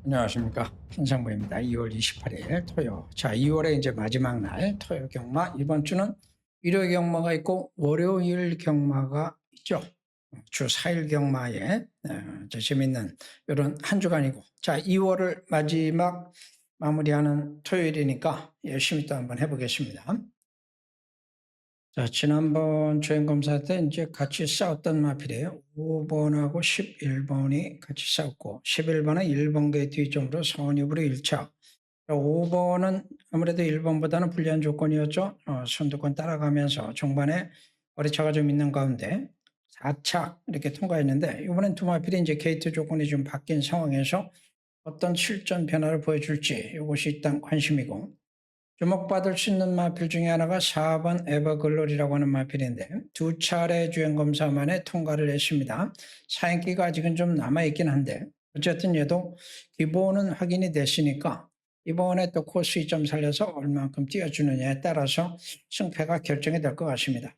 안녕하십니까. 한상무입니다. 2월 28일 토요. 자, 2월의 이제 마지막 날 토요 경마. 이번 주는 일요일 경마가 있고 월요일 경마가 있죠. 주 4일 경마에 재밌는 이런 한 주간이고. 자, 2월을 마지막 마무리하는 토요일이니까 열심히 또 한번 해보겠습니다. 자, 지난번 주행검사 때 이제 같이 싸웠던 마필이에요. 5번하고 11번이 같이 싸웠고, 11번은 1번계 뒤쪽으로 선입으로 1차. 5번은 아무래도 1번보다는 불리한 조건이었죠. 선두권 따라가면서 종반에 거리차가 좀 있는 가운데 4차 이렇게 통과했는데, 이번엔 두 마필이 이제 게이트 조건이 좀 바뀐 상황에서 어떤 실전 변화를 보여줄지 이것이 일단 관심이고, 주목받을 수 있는 마필 중에 하나가 4번 에버글로리라고 하는 마필인데 두 차례 주행검사 만에 통과를 했습니다. 사행기가 아직은 좀 남아있긴 한데 어쨌든 얘도 기본은 확인이 됐으니까 이번에 또 코스 2점 살려서 얼만큼 띄워주느냐에 따라서 승패가 결정이 될 것 같습니다.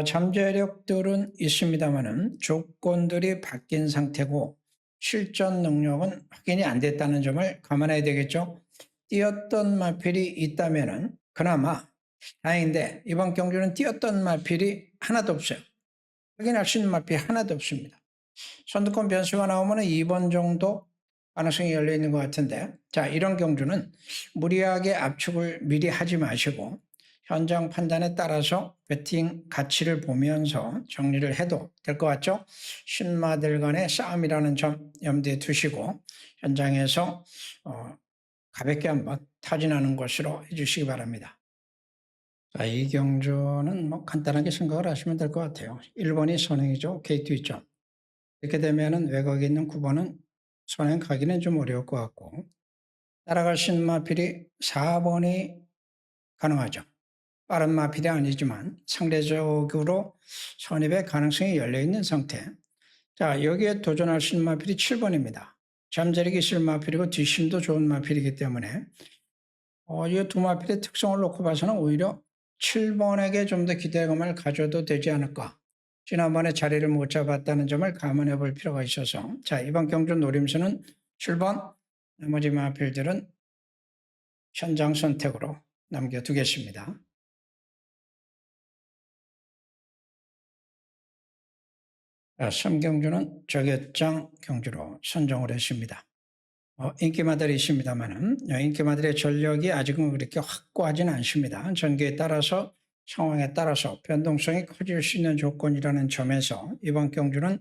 잠재력들은 있습니다만은 조건들이 바뀐 상태고 실전 능력은 확인이 안 됐다는 점을 감안해야 되겠죠. 뛰었던 마필이 있다면은 그나마 다행인데 이번 경주는 뛰었던 마필이 하나도 없어요. 확인할 수 있는 마필이 하나도 없습니다. 선두권 변수가 나오면 2번 정도 가능성이 열려 있는 것 같은데, 자, 이런 경주는 무리하게 압축을 미리 하지 마시고 현장 판단에 따라서 배팅 가치를 보면서 정리를 해도 될 것 같죠? 신마들 간의 싸움이라는 점 염두에 두시고 현장에서 가볍게 한번 타진하는 것으로 해주시기 바랍니다. 자, 이 경주는 뭐 간단하게 생각을 하시면 될 것 같아요. 1번이 선행이죠. 게이트 있죠. 이렇게 되면은 외곽에 있는 9번은 선행 가기는 좀 어려울 것 같고, 따라갈 수 있는 마필이 4번이 가능하죠. 빠른 마필이 아니지만 상대적으로 선입의 가능성이 열려있는 상태. 자, 여기에 도전할 수 있는 마필이 7번입니다. 잠재력이 있을 마필이고 뒷심도 좋은 마필이기 때문에 이 두 마필의 특성을 놓고 봐서는 오히려 7번에게 좀 더 기대감을 가져도 되지 않을까. 지난번에 자리를 못 잡았다는 점을 감안해 볼 필요가 있어서, 자, 이번 경주 노림수는 7번, 나머지 마필들은 현장 선택으로 남겨두겠습니다. 자, 3경주는 저격장 경주로 선정을 했습니다. 인기마들이 있습니다만은 인기마들의 전력이 아직은 그렇게 확고하지는 않습니다. 전개에 따라서 상황에 따라서 변동성이 커질 수 있는 조건이라는 점에서 이번 경주는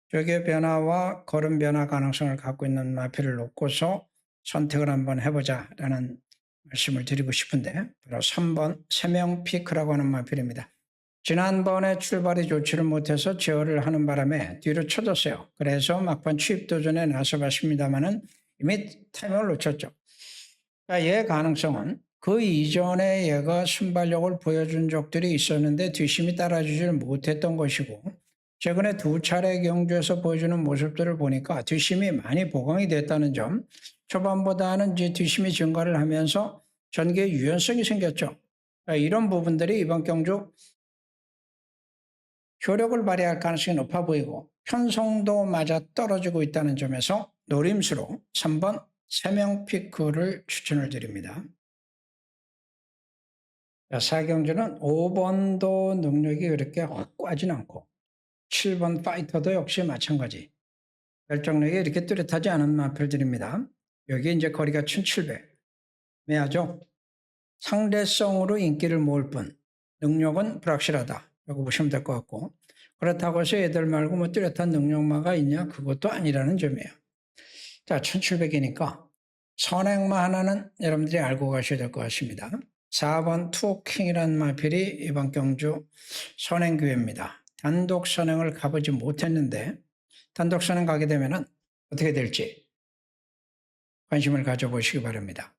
조개 변화와 걸음 변화 가능성을 갖고 있는 마필을 놓고서 선택을 한번 해보자라는 말씀을 드리고 싶은데, 바로 3번 세명 피크라고 하는 마필입니다. 지난번에 출발이 좋지를 못해서 제어를 하는 바람에 뒤로 쳐졌어요. 그래서 막판 취입 도전에 나서봤습니다만은 이미 타이밍을 놓쳤죠. 그러니까 얘 가능성은 그 이전에 얘가 순발력을 보여준 적들이 있었는데 뒷심이 따라주지를 못했던 것이고, 최근에 두 차례 경주에서 보여주는 모습들을 보니까 뒷심이 많이 보강이 됐다는 점, 초반보다는 이제 뒷심이 증가를 하면서 전개의 유연성이 생겼죠. 그러니까 이런 부분들이 이번 경주 효력을 발휘할 가능성이 높아 보이고 편성도 맞아 떨어지고 있다는 점에서 노림수로 3번 세명 피크를 추천을 드립니다. 4경주는 5번도 능력이 그렇게 확고하진 않고 7번 파이터도 역시 마찬가지. 결정력이 이렇게 뚜렷하지 않은 마필들입니다. 여기 이제 거리가 1700. 매하죠. 상대성으로 인기를 모을 뿐 능력은 불확실하다. 라고 보시면 될 것 같고, 그렇다고 해서 애들 말고 뭐 뚜렷한 능력마가 있냐? 그것도 아니라는 점이에요. 자, 1700이니까 선행마 하나는 여러분들이 알고 가셔야 될 것 같습니다. 4번 투킹이라는 마필이 이번 경주 선행기회입니다. 단독 선행을 가보지 못했는데 단독 선행 가게 되면 어떻게 될지 관심을 가져보시기 바랍니다.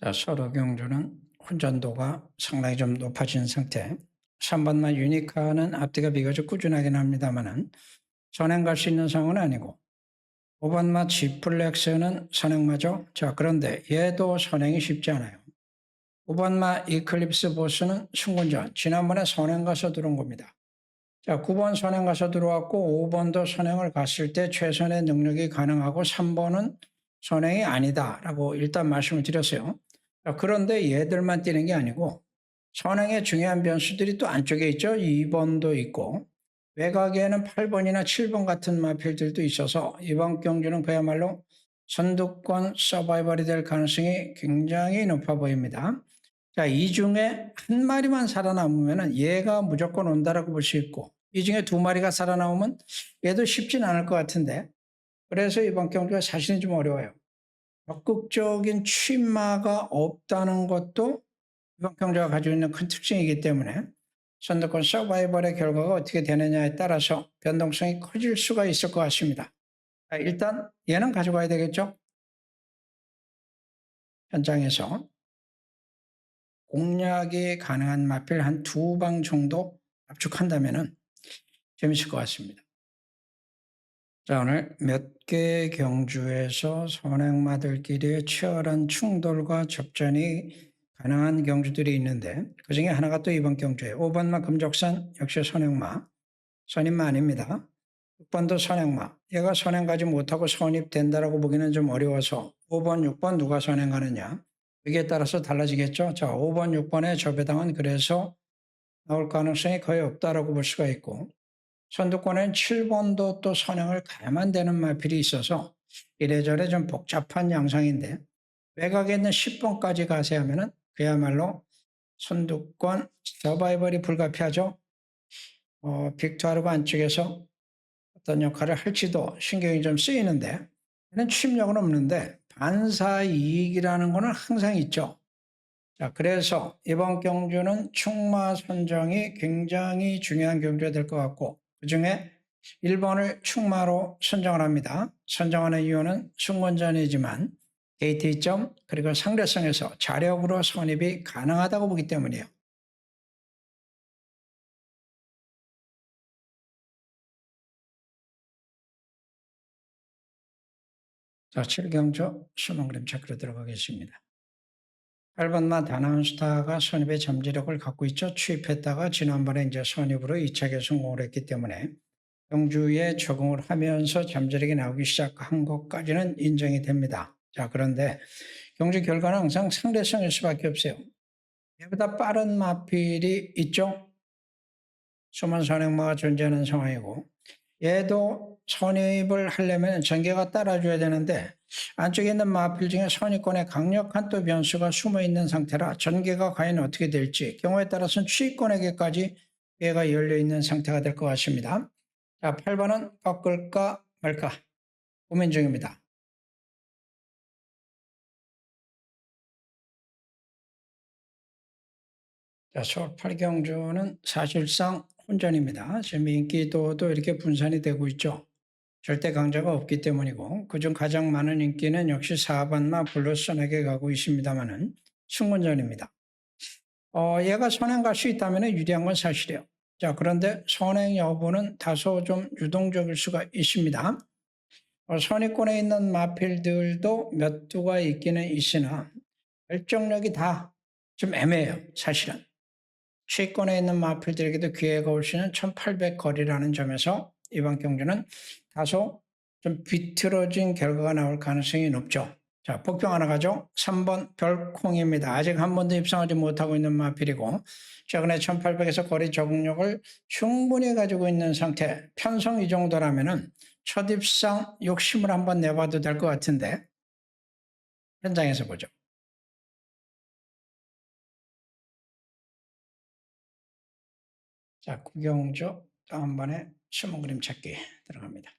자, 서로 경주는 혼전도가 상당히 좀 높아진 상태. 3번만 유니카는 앞뒤가 비교적 꾸준하긴 합니다만은 선행 갈 수 있는 상황은 아니고, 5번마 지플렉스는 선행마죠. 자, 그런데 얘도 선행이 쉽지 않아요. 5번마 이클립스 보스는 승군전, 지난번에 선행 가서 들어온 겁니다. 자, 9번 선행 가서 들어왔고 5번도 선행을 갔을 때 최선의 능력이 가능하고 3번은 선행이 아니다라고 일단 말씀을 드렸어요. 자, 그런데 얘들만 뛰는 게 아니고 선행의 중요한 변수들이 또 안쪽에 있죠. 2번도 있고 외곽에는 8번이나 7번 같은 마필들도 있어서 이번 경주는 그야말로 선두권 서바이벌이 될 가능성이 굉장히 높아 보입니다. 자, 이 중에 한 마리만 살아남으면 얘가 무조건 온다라고 볼 수 있고 이 중에 두 마리가 살아남으면 얘도 쉽진 않을 것 같은데 그래서 이번 경주가 사실은 좀 어려워요. 적극적인 취마가 없다는 것도 이번 경주가 가지고 있는 큰 특징이기 때문에 선두권 서바이벌의 결과가 어떻게 되느냐에 따라서 변동성이 커질 수가 있을 것 같습니다. 자, 일단 얘는 가져가야 되겠죠. 현장에서 공략이 가능한 마필 한 2방 정도 압축한다면 재밌을 것 같습니다. 자, 오늘 몇 개의 경주에서 선행마들끼리의 치열한 충돌과 접전이 가능한 경주들이 있는데 그 중에 하나가 또 이번 경주예요. 5번마 금족산 역시 선행마, 선임마 아닙니다. 6번도 선행마, 얘가 선행 가지 못하고 선입된다라고 보기는 좀 어려워서 5번, 6번 누가 선행 가느냐 여기에 따라서 달라지겠죠. 자, 5번, 6번의 저배당은 그래서 나올 가능성이 거의 없다라고 볼 수가 있고 선두권엔 7번도 또 선행을 가야만 되는 마필이 있어서 이래저래 좀 복잡한 양상인데 외곽에 있는 10번까지 가세하면 그야말로 선두권 서바이벌이 불가피하죠. 빅투아르가 안쪽에서 어떤 역할을 할지도 신경이 좀 쓰이는데 얘는 추임력은 없는데 반사이익이라는 거는 항상 있죠. 자, 그래서 이번 경주는 충마 선정이 굉장히 중요한 경주가 될 것 같고 그중에 1번을 충마로 선정을 합니다. 선정하는 이유는 승권전이지만 게이트 이점 그리고 상대성에서 자력으로 선입이 가능하다고 보기 때문이에요. 자, 7경주 수능그램 체크로 들어가겠습니다. 8번마 다나운스타가 선입의 잠재력을 갖고 있죠. 취입했다가 지난번에 이제 선입으로 2차계 성공을 했기 때문에 경주에 적응을 하면서 잠재력이 나오기 시작한 것까지는 인정이 됩니다. 자, 그런데 경주 결과는 항상 상대성일 수밖에 없어요. 얘보다 빠른 마필이 있죠. 수만 선행마가 존재하는 상황이고 얘도 선입을 하려면 전개가 따라줘야 되는데 안쪽에 있는 마필 중에 선입권에 강력한 또 변수가 숨어 있는 상태라 전개가 과연 어떻게 될지 경우에 따라서는 취입권에게까지 얘가 열려 있는 상태가 될 것 같습니다. 자, 8번은 꺾을까 말까 고민 중입니다. 자, 서울 8경주는 사실상 혼전입니다. 지금 인기도도 이렇게 분산이 되고 있죠. 절대 강자가 없기 때문이고 그중 가장 많은 인기는 역시 4번마 블루선에게 가고 있습니다만은 승문전입니다. 얘가 선행 갈 수 있다면 유리한 건 사실이에요. 자, 그런데 선행 여부는 다소 좀 유동적일 수가 있습니다. 선입권에 있는 마필들도 몇 두가 있기는 있으나 결정력이 다 좀 애매해요. 사실은. 최권에 있는 마필들에게도 기회가 올 수 있는 1800거리라는 점에서 이번 경주는 다소 좀 비틀어진 결과가 나올 가능성이 높죠. 자, 복병 하나 가죠. 3번 별콩입니다. 아직 한 번도 입상하지 못하고 있는 마필이고 최근에 1800에서 거리 적응력을 충분히 가지고 있는 상태. 편성 이 정도라면은 첫 입상 욕심을 한번 내봐도 될 것 같은데 현장에서 보죠. 자, 구경조 다음번에 숨은 그림 찾기 들어갑니다.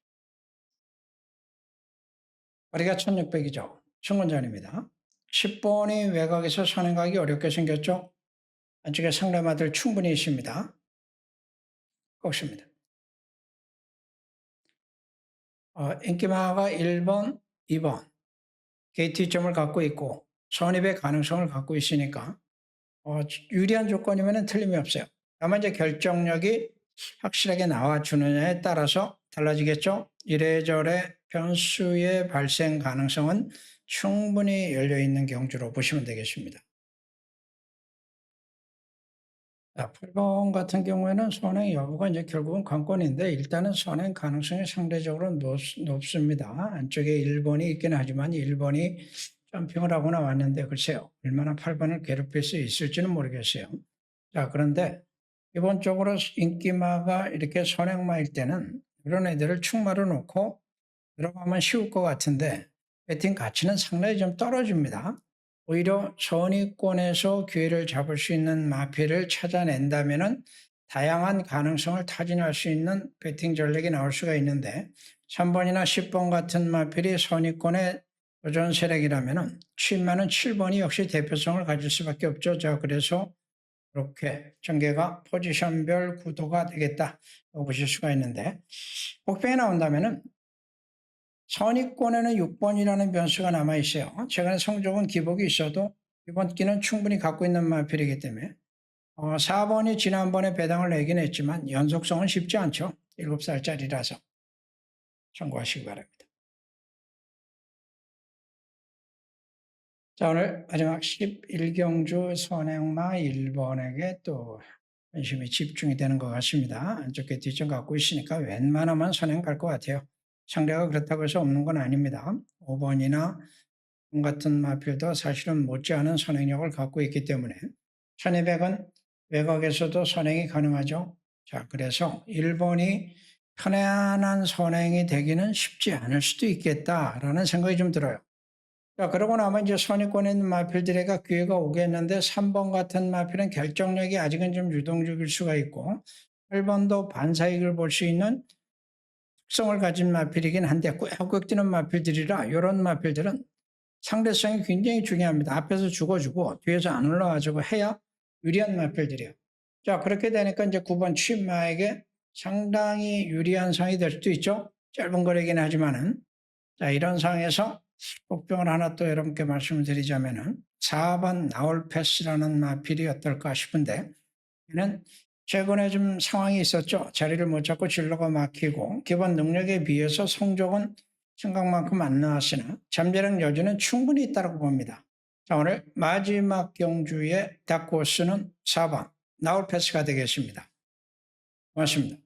거리가 1600이죠. 승권전입니다. 10번이 외곽에서 선행하기 어렵게 생겼죠. 안쪽에 상대마들 충분히 있습니다. 꺾습니다. 인기마가 1번, 2번 게이트 점을 갖고 있고 선입의 가능성을 갖고 있으니까 유리한 조건이면 틀림이 없어요. 다만 이제 결정력이 확실하게 나와주느냐에 따라서 달라지겠죠. 이래저래 변수의 발생 가능성은 충분히 열려있는 경주로 보시면 되겠습니다. 8번 같은 경우에는 선행 여부가 이제 결국은 관건인데 일단은 선행 가능성이 상대적으로 높습니다. 안쪽에 1번이 있긴 하지만 1번이 점핑을 하고 나왔는데 글쎄요. 얼마나 8번을 괴롭힐 수 있을지는 모르겠어요. 자, 그런데 기본적으로 인기마가 이렇게 선행마일 때는 이런 애들을 축마로 놓고 들어가면 쉬울 것 같은데 배팅 가치는 상당히 좀 떨어집니다. 오히려 선위권에서 기회를 잡을 수 있는 마필을 찾아낸다면은 다양한 가능성을 타진할 수 있는 배팅 전략이 나올 수가 있는데 3번이나 10번 같은 마필이 선위권의 도전 세력이라면은 취마는 7번이 역시 대표성을 가질 수밖에 없죠. 자, 그래서 이렇게 전개가 포지션별 구도가 되겠다 보실 수가 있는데 복병이 나온다면은 선위권에는 6번이라는 변수가 남아있어요. 최근에 성적은 기복이 있어도 이번 기는 충분히 갖고 있는 마필이기 때문에 4번이 지난번에 배당을 내긴 했지만 연속성은 쉽지 않죠. 7살짜리라서 참고하시기 바랍니다. 자, 오늘 마지막 11경주 선행마 1번에게 또 관심이 집중이 되는 것 같습니다. 안쪽에 뒷점 갖고 있으니까 웬만하면 선행 갈 것 같아요. 상대가 그렇다고 해서 없는 건 아닙니다. 5번이나 같은 마필도 사실은 못지않은 선행력을 갖고 있기 때문에 1200은 외곽에서도 선행이 가능하죠. 자, 그래서 1번이 편안한 선행이 되기는 쉽지 않을 수도 있겠다라는 생각이 좀 들어요. 자, 그러고 나면 이제 선위권에 있는 마필들에게 기회가 오겠는데 3번 같은 마필은 결정력이 아직은 좀 유동적일 수가 있고 8번도 반사익을 볼 수 있는 특성을 가진 마필이긴 한데 꾹꾹 뛰는 마필들이라 이런 마필들은 상대성이 굉장히 중요합니다. 앞에서 죽어주고 뒤에서 안 올라와주고 해야 유리한 마필들이에요. 자, 그렇게 되니까 이제 9번 취마에게 상당히 유리한 상이 될 수도 있죠. 짧은 거리긴 하지만은. 자, 이런 상황에서 복병을 하나 또 여러분께 말씀을 드리자면은 4번 나올 패스라는 마필이 어떨까 싶은데 얘는 최근에 좀 상황이 있었죠. 자리를 못 잡고 진로가 막히고 기본 능력에 비해서 성적은 생각만큼 안 나왔으나 잠재력 여지는 충분히 있다고 봅니다. 자, 오늘 마지막 경주의 다크호스는 4번 나올 패스가 되겠습니다. 고맙습니다.